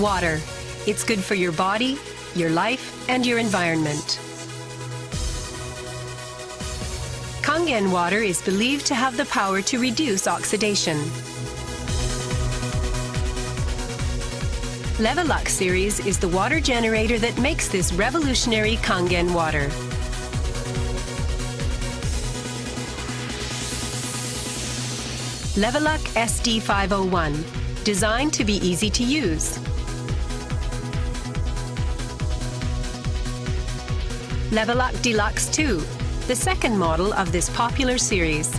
Water. It's good for your body, your life, and your environment. Kangen water is believed to have the power to reduce oxidation. Levelux series is the water generator that makes this revolutionary Kangen water. Levelux SD501, designed to be easy to use. Levelux Deluxe 2, the second model of this popular series.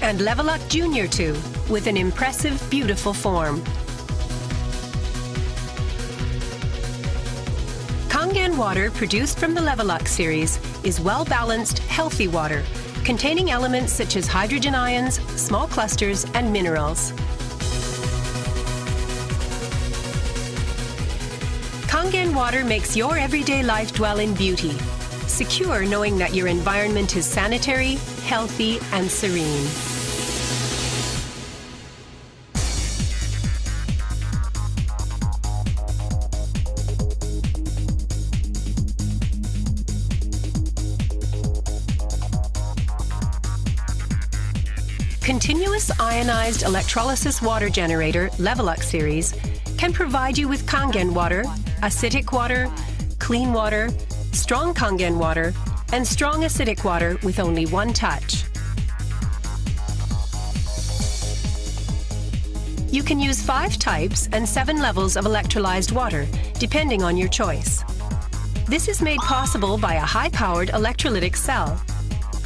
And Levelux Junior 2, with an impressive, beautiful form. Kangen water produced from the Levelux series is well-balanced, healthy water, containing elements such as hydrogen ions, small clusters, and minerals. Kangen water makes your everyday life dwell in beauty, secure knowing that your environment is sanitary, healthy, and serene. Continuous ionized electrolysis water generator Levelux series can provide you with Kangen water, acidic water, clean water, strong Kangen water, and strong acidic water with only one touch. You can use 5 types and 7 levels of electrolyzed water, depending on your choice. This is made possible by a high-powered electrolytic cell.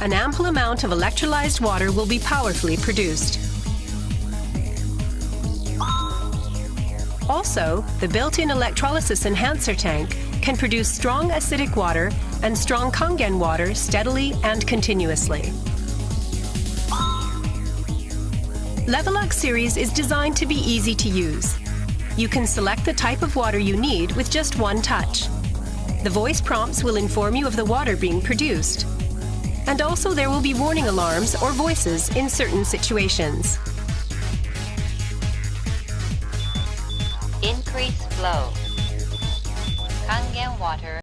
An ample amount of electrolyzed water will be powerfully produced. Also, the built-in electrolysis enhancer tank can produce strong acidic water and strong Kangen water steadily and continuously. Levelux series is designed to be easy to use. You can select the type of water you need with just one touch. The voice prompts will inform you of the water being produced. And also there will be warning alarms or voices in certain situations. Increase flow. Kangen water.